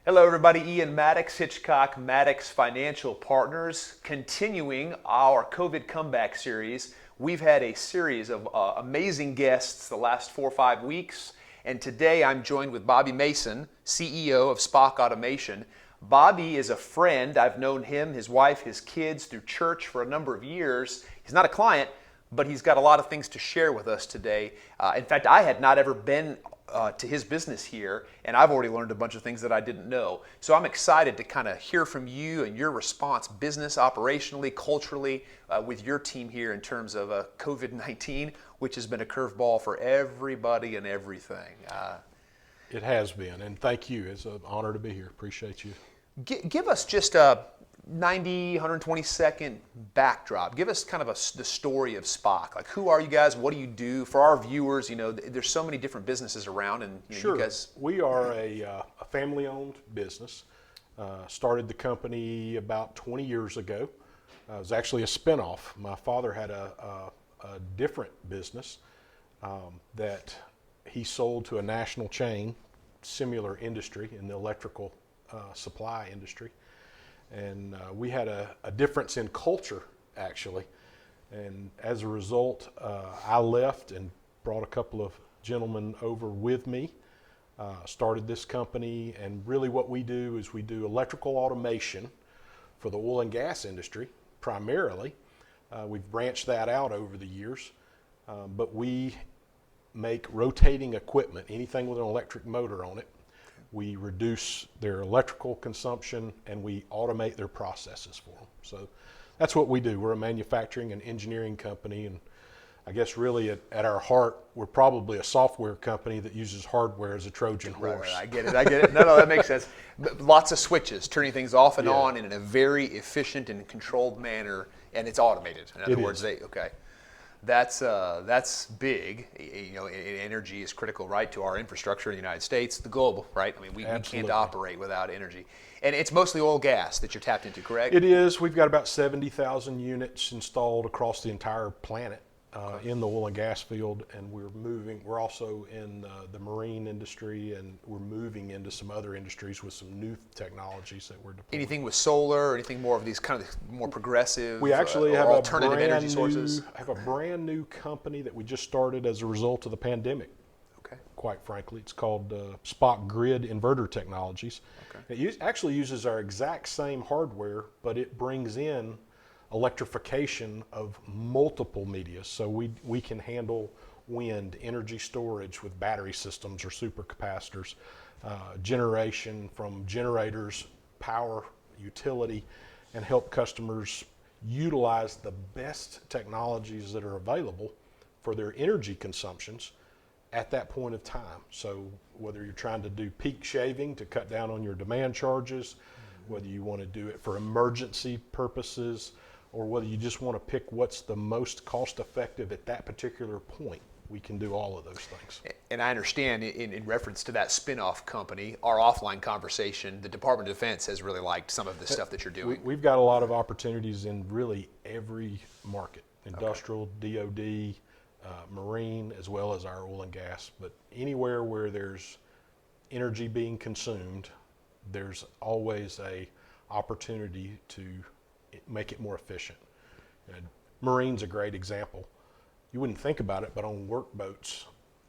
Hello everybody, Ian Maddox, Hitchcock Maddox Financial Partners, continuing our COVID comeback series. We've had a series of amazing guests the last 4 or 5 weeks, and today I'm joined with Bobby Mason, CEO of SPOC Automation. Bobby is a friend. I've known him, his wife, his kids through church for a number of years. He's not a client, but he's got a lot of things to share with us today. In fact, I had not ever been to his business here, and I've already learned a bunch of things that I didn't know. So I'm excited to kind of hear from you and your response, business, operationally, culturally, with your team here in terms of COVID-19, which has been a curveball for everybody and everything. It has been, and thank you. It's an honor to be here. Appreciate you. Give us just a 90, 120 second backdrop. Give us kind of the story of SPOC. Like, who are you guys? What do you do? For our viewers, you know, there's so many different businesses around, and Sure. You guys. We are a family-owned business. Started the company about 20 years ago. It was actually a spinoff. My father had a different business that he sold to a national chain, similar industry in the electrical supply industry. And we had a difference in culture, actually. And as a result, I left and brought a couple of gentlemen over with me, started this company. And really what we do is we do electrical automation for the oil and gas industry, primarily. We've branched that out over the years, but we make rotating equipment, anything with an electric motor on it. We reduce their electrical consumption and we automate their processes for them. So that's what we do. We're a manufacturing and engineering company, and I guess really at our heart, we're probably a software company that uses hardware as a Trojan horse. Right. I get it. No, that makes sense. But lots of switches, turning things off and on in a very efficient and controlled manner, and it's automated. In other words, that's big. You know, energy is critical, right, to our infrastructure in the United States, the global, right? I mean, we can't operate without energy. And it's mostly oil gas that you're tapped into, correct? It is. We've got about 70,000 units installed across the entire planet in the oil and gas field, and we're also in the marine industry, and we're moving into some other industries with some new technologies that we're deploying. Anything with solar or anything more of these kind of more progressive we actually have alternative energy sources? I have a brand new company that we just started as a result of the pandemic. Okay. Quite frankly, it's called SPOC Grid Inverter Technologies. Okay. It actually uses our exact same hardware, but it brings in electrification of multiple media. So we can handle wind, energy storage with battery systems or supercapacitors, generation from generators, power, utility, and help customers utilize the best technologies that are available for their energy consumptions at that point of time. So whether you're trying to do peak shaving to cut down on your demand charges, whether you want to do it for emergency purposes, or whether you just want to pick what's the most cost effective at that particular point, we can do all of those things. And I understand in reference to that spin-off company, our offline conversation, the Department of Defense has really liked some of the stuff that you're doing. We've got a lot of opportunities in really every market, industrial, DOD, marine, as well as our oil and gas. But anywhere where there's energy being consumed, there's always a opportunity to make it more efficient. And marine's a great example. You wouldn't think about it, but on work boats,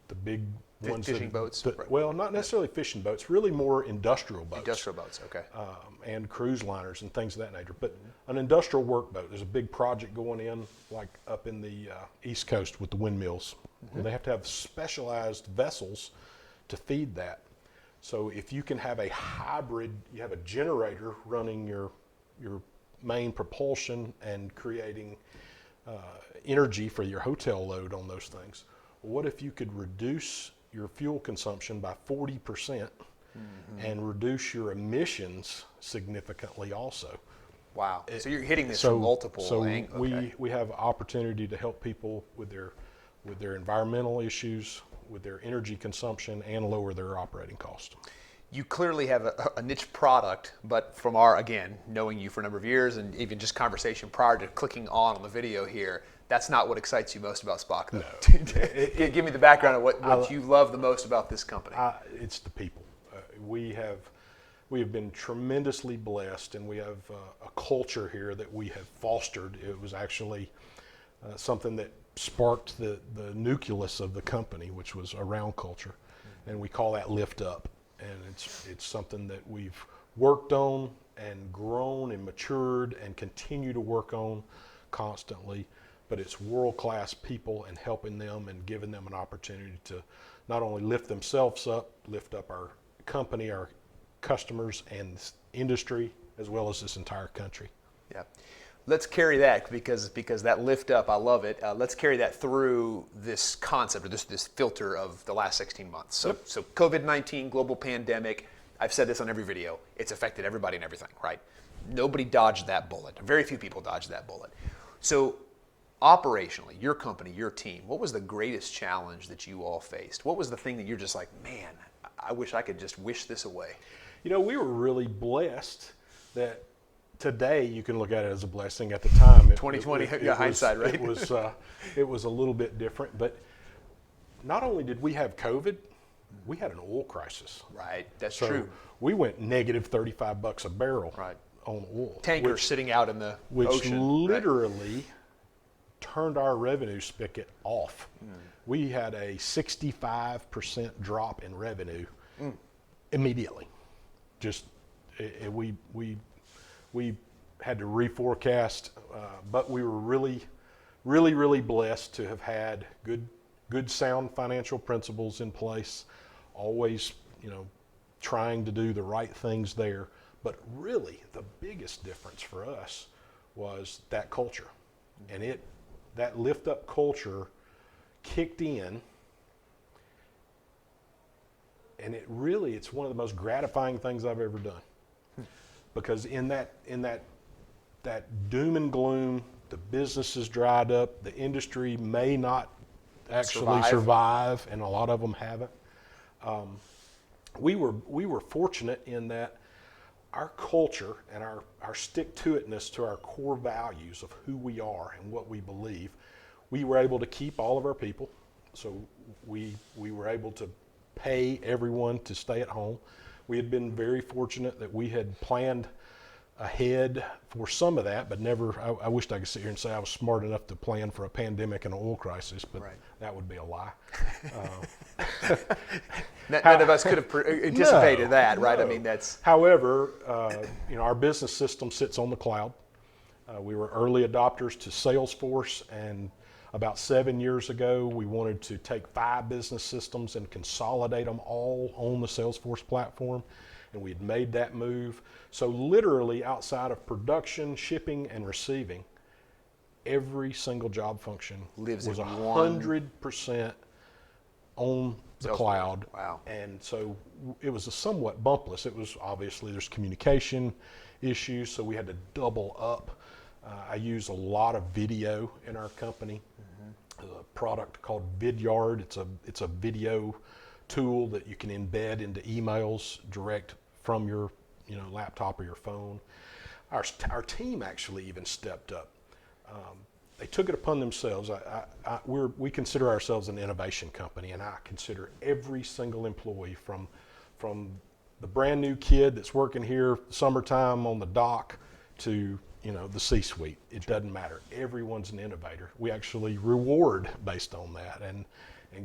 the big ones, fishing boats. Well, not necessarily fishing boats, really more industrial boats. Industrial boats, okay. And cruise liners and things of that nature. But an industrial work boat, there's a big project going in, like up in the East Coast with the windmills. And they have to have specialized vessels to feed that. So if you can have a hybrid, you have a generator running your main propulsion and creating energy for your hotel load on those things. What if you could reduce your fuel consumption by 40% and reduce your emissions significantly also? Wow. So you're hitting this from multiple angles. So we have opportunity to help people with their environmental issues, with their energy consumption, and lower their operating cost. You clearly have a niche product, but from again, knowing you for a number of years and even just conversation prior to clicking on the video here, that's not what excites you most about SPOC, though. No. Give me the background of what you love the most about this company. It's the people. We have we have been tremendously blessed, and we have a culture here that we have fostered. It was actually something that sparked the nucleus of the company, which was around culture, and we call that Lift Up. And it's something that we've worked on and grown and matured and continue to work on constantly. But it's world-class people and helping them and giving them an opportunity to not only lift themselves up, lift up our company, our customers, and this industry, as well as this entire country. Yeah. Let's carry that because that lift up, I love it. Let's carry that through this concept or this filter of the last 16 months. So COVID-19, global pandemic, I've said this on every video, it's affected everybody and everything, right? Nobody dodged that bullet. Very few people dodged that bullet. So operationally, your company, your team, what was the greatest challenge that you all faced? What was the thing that you're just like, man, I wish I could just wish this away? You know, we were really blessed that today you can look at it as a blessing. At the time, 2020 hindsight, right? It was a little bit different, but not only did we have COVID, we had an oil crisis. Right, that's So true. we went negative $35 a barrel Right. on oil. Tankers sitting out in the Which ocean. literally turned our revenue spigot off. We had a 65% drop in revenue immediately. Just we had to reforecast, but we were really blessed to have had good sound financial principles in place, always, trying to do the right things there. But really the biggest difference for us was that culture. And that lift up culture kicked in, and it's one of the most gratifying things I've ever done. Because in that doom and gloom, the business is dried up, the industry may not actually survive, and a lot of them haven't. We were fortunate in that our culture and our stick-to-itness to our core values of who we are and what we believe, we were able to keep all of our people. So we were able to pay everyone to stay at home. We had been very fortunate that we had planned ahead for some of that, but never, I wished I could sit here and say I was smart enough to plan for a pandemic and an oil crisis, but that would be a lie. None of us could have anticipated that, right? No. I mean, that's... However, our business system sits on the cloud. We were early adopters to Salesforce, and about 7 years ago, we wanted to take 5 business systems and consolidate them all on the Salesforce platform, and we had made that move. So literally outside of production, shipping, and receiving, every single job function was 100% on the cloud. Wow. And so it was a somewhat bumpless. It was obviously there's communication issues, so we had to double up. I use a lot of video in our company. A product called Vidyard. It's a video tool that you can embed into emails direct from your laptop or your phone. Our team actually even stepped up. They took it upon themselves. We consider ourselves an innovation company, and I consider every single employee from the brand new kid that's working here summertime on the dock to the C-suite. It doesn't matter. Everyone's an innovator. We actually reward based on that and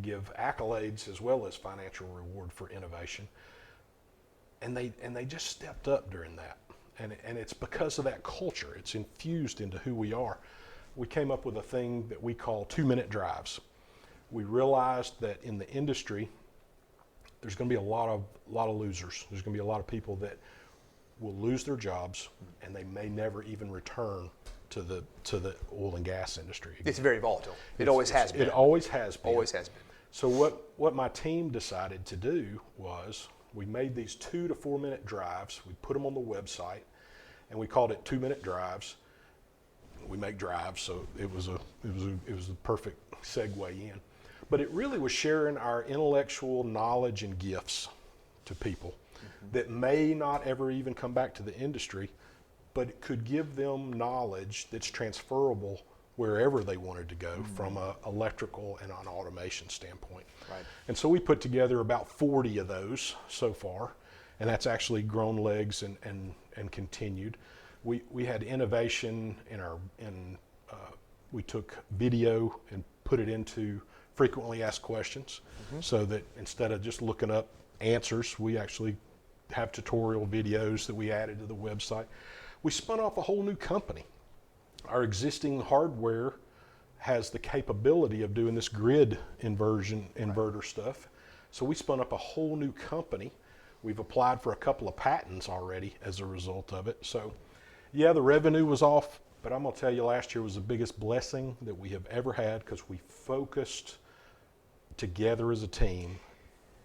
give accolades as well as financial reward for innovation. And they just stepped up during that. And it's because of that culture. It's infused into who we are. We came up with a thing that we call 2-minute drives. We realized that in the industry, there's going to be a lot of losers. There's going to be a lot of people that will lose their jobs, and they may never even return to the oil and gas industry again. It's very volatile. It always has been. It always has been. Always has been. So what my team decided to do was we made these 2 to 4 minute drives. We put them on the website, and we called it 2-minute drives. We make drives, so it was a perfect segue in. But it really was sharing our intellectual knowledge and gifts to people that may not ever even come back to the industry, but it could give them knowledge that's transferable wherever they wanted to go from an electrical and an automation standpoint. Right. And so we put together about 40 of those so far, and that's actually grown legs and continued. We had innovation we took video and put it into frequently asked questions, so that instead of just looking up answers, we actually have tutorial videos that we added to the website. We spun off a whole new company. Our existing hardware has the capability of doing this grid inverter stuff. So we spun up a whole new company. We've applied for a couple of patents already as a result of it. So yeah, the revenue was off, but I'm gonna tell you, last year was the biggest blessing that we have ever had, because we focused together as a team,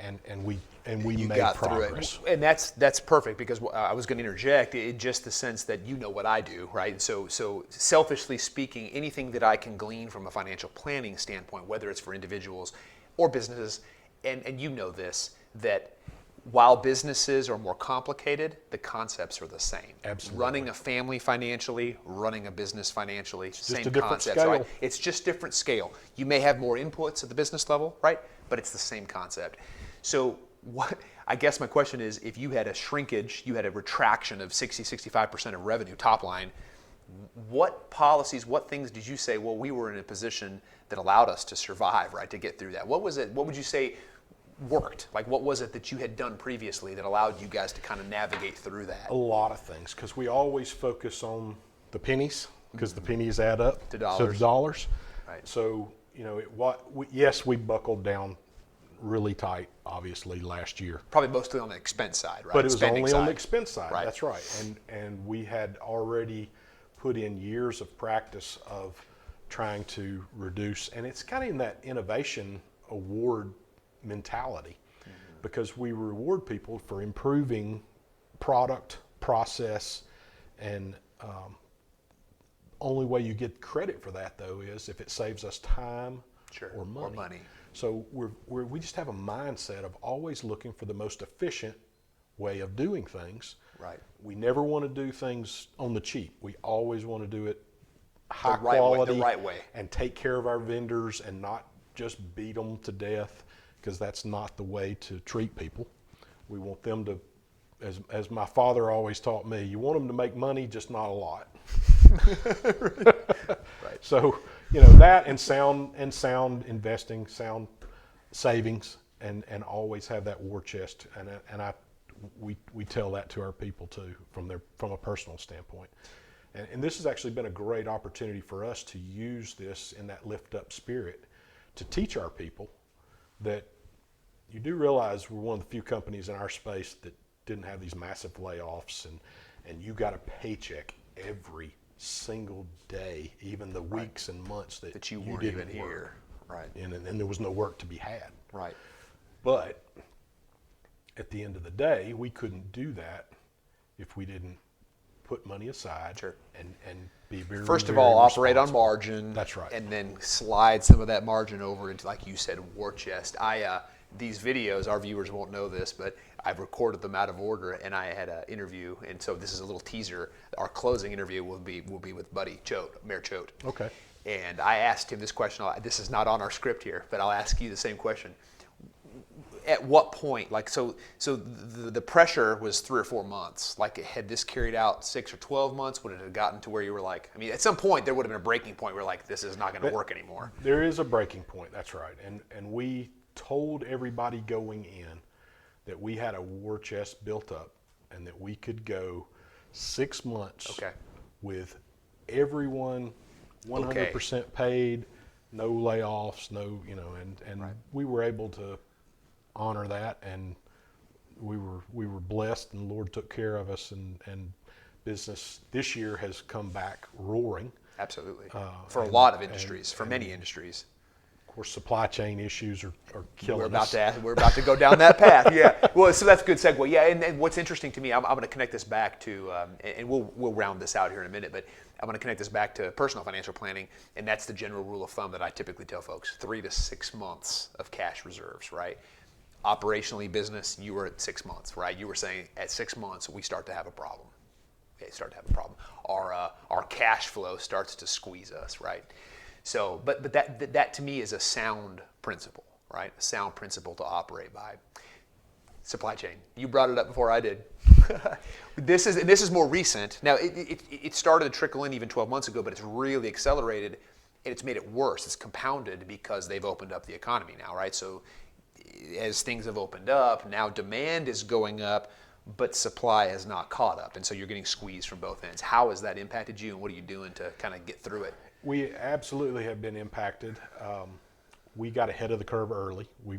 and we You made got progress. through it, and that's perfect, because I was going to interject in just the sense that you know what I do, right? So selfishly speaking, anything that I can glean from a financial planning standpoint, whether it's for individuals or businesses, and you know this, that while businesses are more complicated, the concepts are the same. Absolutely. Running a family financially, running a business financially, same a different concepts, scale. right? It's just different scale. You may have more inputs at the business level, right? But it's the same concept. So I guess my question is, if you had a shrinkage, you had a retraction of 65% of revenue top line, what policies, what things did you say, well, we were in a position that allowed us to survive, right, to get through that? What was it? What would you say worked? Like, what was it that you had done previously that allowed you guys to kind of navigate through that? A lot of things, because we always focus on the pennies, because the pennies add up To dollars. Right. So, yes, we buckled down really tight, obviously, last year. Probably mostly on the expense side, right? But it was Spending only on the side. expense side. Right. That's right. And we had already put in years of practice of trying to reduce, and it's kind of in that innovation award mentality, because we reward people for improving product, process, and only way you get credit for that, though, is if it saves us time or money. So we just have a mindset of always looking for the most efficient way of doing things. Right. We never want to do things on the cheap. We always want to do it high The right way, quality, the right way. and take care of our vendors and not just beat them to death, because that's not the way to treat people. We want them to, as my father always taught me, you want them to make money, just not a lot. Right. So, that and sound investing, sound savings, and always have that war chest. And we tell that to our people too, from a personal standpoint. And this has actually been a great opportunity for us to use this in that lift up spirit to teach our people that you do realize we're one of the few companies in our space that didn't have these massive layoffs, and you got a paycheck every single day, even the weeks and months that you weren't didn't even here. Right. And there was no work to be had. Right. But at the end of the day, we couldn't do that if we didn't put money aside. Sure. and be very, First of very all, operate on responsible. margin. That's right. And then slide some of that margin over into, like you said, war chest. These videos, our viewers won't know this, but I've recorded them out of order, and I had an interview, and so this is a little teaser. Our closing interview will be with Buddy Choate, Mayor Choate. Okay. And I asked him this question. This is not on our script here, but I'll ask you the same question. At what point, so the pressure was 3 or 4 months. Like, had this carried out 6 or 12 months? Would it have gotten to where you were like, I mean, at some point there would have been a breaking point where like, this is not going to work anymore. There is a breaking point. That's right. And we told everybody going in that we had a war chest built up, and that we could go 6 months with everyone 100% paid, no layoffs, no, and we were able to honor that, and we were blessed, and the Lord took care of us, and business this year has come back roaring. Absolutely. For a lot of industries, for many industries. Of course, supply chain issues are killing us. We're about to go down that path. Yeah. Well, so that's a good segue. Yeah. And what's interesting to me, I'm going to connect this back to, and we'll round this out here in a minute, but I'm going to connect this back to personal financial planning, and that's the general rule of thumb that I typically tell folks: 3 to 6 months of cash reserves. Right. Operationally, business, you were at 6 months. Right. You were saying at 6 months we start to have a problem. Okay, start to have a problem. Our cash flow starts to squeeze us. Right. So, but that to me is a sound principle, right? A sound principle to operate by. Supply chain. You brought it up before I did. This is more recent. Now, it started to trickle in even 12 months ago, but it's really accelerated, and it's made it worse. It's compounded because they've opened up the economy now, right? So as things have opened up, now demand is going up, but supply has not caught up, and so you're getting squeezed from both ends. How has that impacted you, and what are you doing to kind of get through it? We absolutely have been impacted. We got ahead of the curve early. We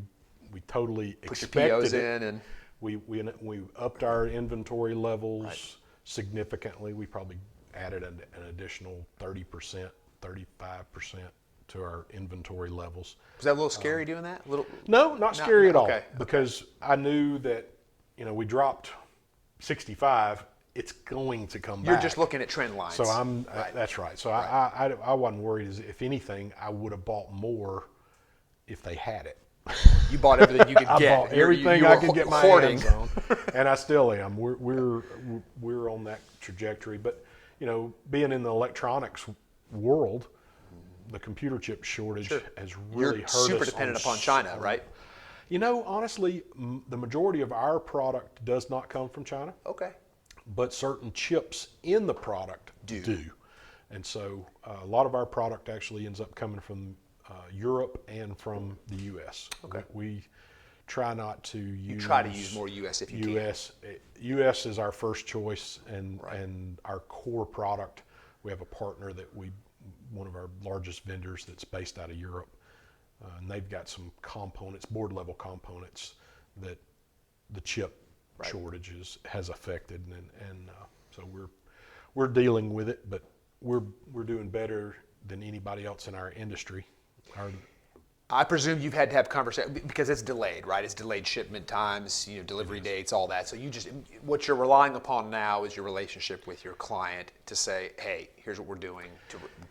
totally Put your expected POs it. in, and We upped our inventory levels significantly. We probably added an additional 30%, 35% to our inventory levels. was that a little scary doing that? A little? No, not scary at all. Okay. Because I knew that, we dropped 65. It's going to come back. You're just looking at trend lines. So that's right. So I wasn't worried. If anything, I would have bought more if they had it. You bought everything you could get. I bought everything I could get my hoarding. hands on, and I still am. We're on that trajectory. But being in the electronics world, the computer chip shortage has really hurt us. You're super dependent upon China, right? Honestly, the majority of our product does not come from China. Okay. But certain chips in the product do. And so a lot of our product actually ends up coming from Europe and from the U.S. Okay. We try not to use... You try to use more U.S. if you can. U.S. is our first choice, and our core product, we have a partner that one of our largest vendors that's based out of Europe, and they've got some components, board level components, that the chip shortages has affected, and so we're dealing with it, but we're doing better than anybody else in our industry. I presume you've had to have conversation because it's delayed, right? It's delayed shipment times, delivery dates, all that. So what you're relying upon now is your relationship with your client to say, hey, here's what we're doing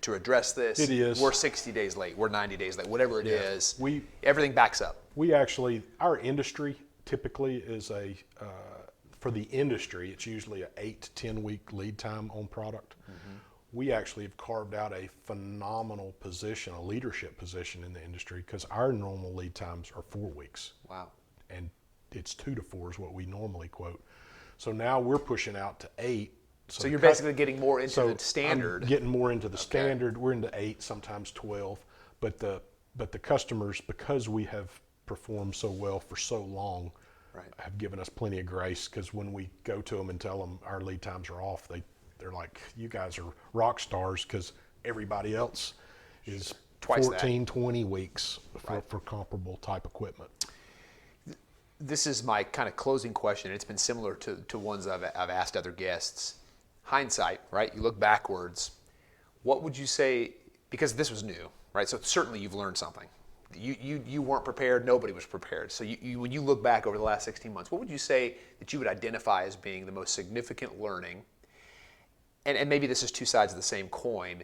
to address this. It is. We're 60 days late. We're 90 days late. Whatever it is, everything backs up. Our industry typically is for the industry, it's usually an 8 to 10 week lead time on product. Mm-hmm. We actually have carved out a phenomenal position, a leadership position in the industry, because our normal lead times are 4 weeks. Wow. And it's 2 to 4 is what we normally quote. So now we're pushing out to 8. So you're basically getting more into the standard. I'm getting more into the standard. We're into 8, sometimes 12. But the customers, because we have performed so well for so long, have given us plenty of grace, because when we go to them and tell them our lead times are off, they're like, you guys are rock stars, because everybody else is twice 14, 20 weeks for comparable type equipment. This is my kind of closing question. It's been similar to ones I've asked other guests. Hindsight, right? You look backwards. What would you say, because this was new, right? So certainly you've learned something. You weren't prepared. Nobody was prepared. So when you look back over the last 16 months, what would you say that you would identify as being the most significant learning? And maybe this is two sides of the same coin.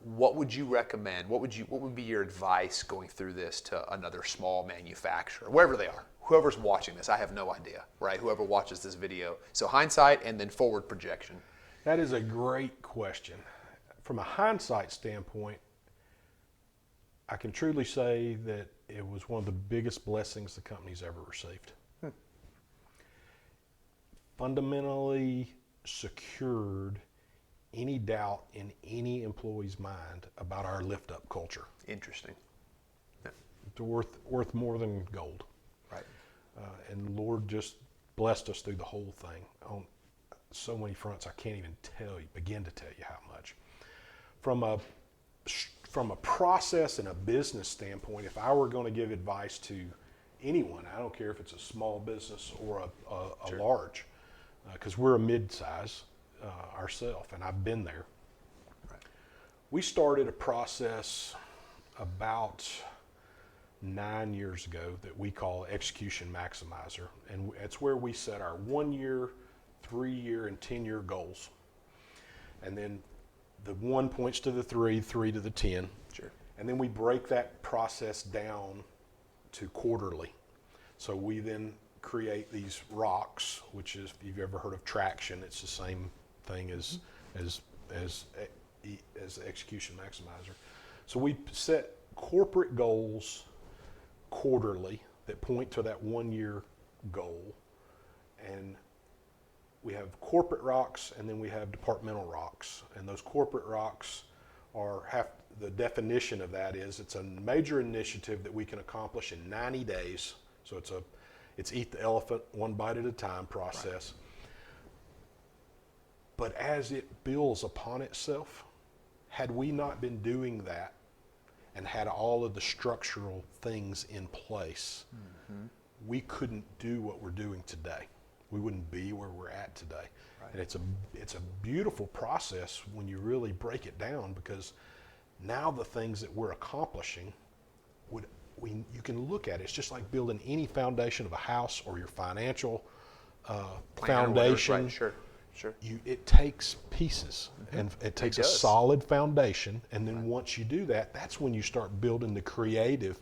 What would you recommend? What would be your advice going through this to another small manufacturer, wherever they are? Whoever's watching this, I have no idea, right? Whoever watches this video. So hindsight and then forward projection. That is a great question. From a hindsight standpoint, I can truly say that it was one of the biggest blessings the company's ever received. Fundamentally secured any doubt in any employee's mind about our lift-up culture. Interesting. Yeah. It's worth more than gold. Right. And the Lord just blessed us through the whole thing on so many fronts. I can't even begin to tell you how much. From a process and a business standpoint, if I were going to give advice to anyone, I don't care if it's a small business or a large, because we're a mid-size ourselves, and I've been there. Right. We started a process about 9 years ago that we call Execution Maximizer, and it's where we set our 1 year, 3 year, and 10-year goals. And then the 1 points to the 3, 3 to the 10. Sure. And then we break that process down to quarterly. So we then create these rocks, which is, if you've ever heard of traction, it's the same thing as Execution Maximizer. So we set corporate goals quarterly that point to that 1 year goal. And we have corporate rocks, and then we have departmental rocks. And those corporate rocks the definition of that is it's a major initiative that we can accomplish in 90 days. So it's eat the elephant one bite at a time process. Right. But as it builds upon itself, had we not been doing that and had all of the structural things in place, we couldn't do what we're doing today. We wouldn't be where we're at today. Right. And it's a beautiful process when you really break it down, because now the things that we're accomplishing, you can look at it. It's just like building any foundation of a house or your financial foundation. Right. Sure. It takes pieces, and it takes a solid foundation, and then once you do that, that's when you start building the creative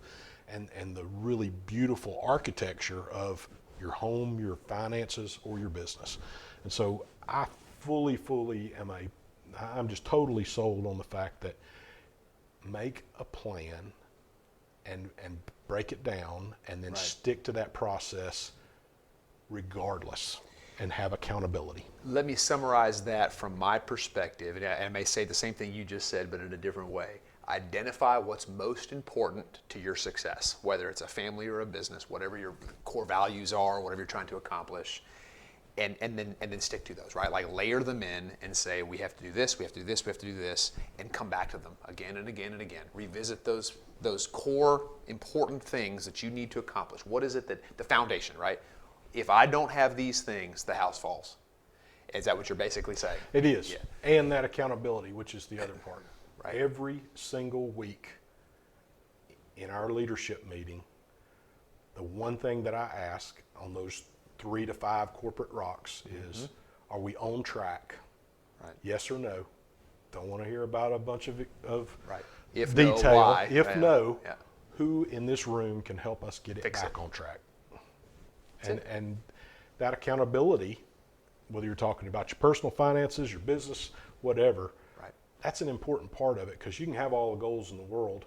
and the really beautiful architecture of your home, your finances, or your business. And so I fully I'm just totally sold on the fact that make a plan and break it down, and then stick to that process regardless, and have accountability. Let me summarize that from my perspective, and I may say the same thing you just said, but in a different way. Identify what's most important to your success, whether it's a family or a business, whatever your core values are, whatever you're trying to accomplish, and then stick to those, right? Like layer them in and say, we have to do this, we have to do this, we have to do this, and come back to them again and again and again. Revisit those core important things that you need to accomplish. What is it that the foundation, right? If I don't have these things, the house falls. Is that what you're basically saying? It is. Yeah. And that accountability, which is the other part. Right. Every single week in our leadership meeting, the one thing that I ask on those 3 to 5 corporate rocks is, are we on track? Right. Yes or no? Don't want to hear about a bunch of if detail. No, why? If no, who in this room can help us get it back on track? And that accountability, whether you're talking about your personal finances, your business, whatever, that's an important part of it, because you can have all the goals in the world,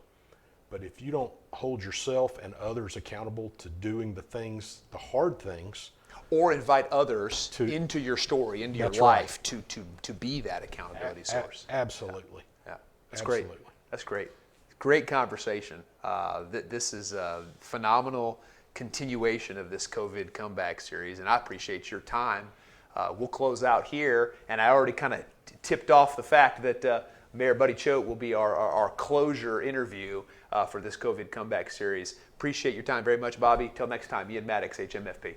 but if you don't hold yourself and others accountable to doing the things, the hard things, or invite others into your story, into your life, to be that accountability source. Absolutely. Yeah. That's great. That's great. Great conversation. This is a phenomenal continuation of this COVID comeback series, and I appreciate your time. We'll close out here, and I already kind of tipped off the fact that Mayor Buddy Choate will be our closure interview for this COVID comeback series. Appreciate your time very much, Bobby. Till next time, Ian Maddox, HMFP.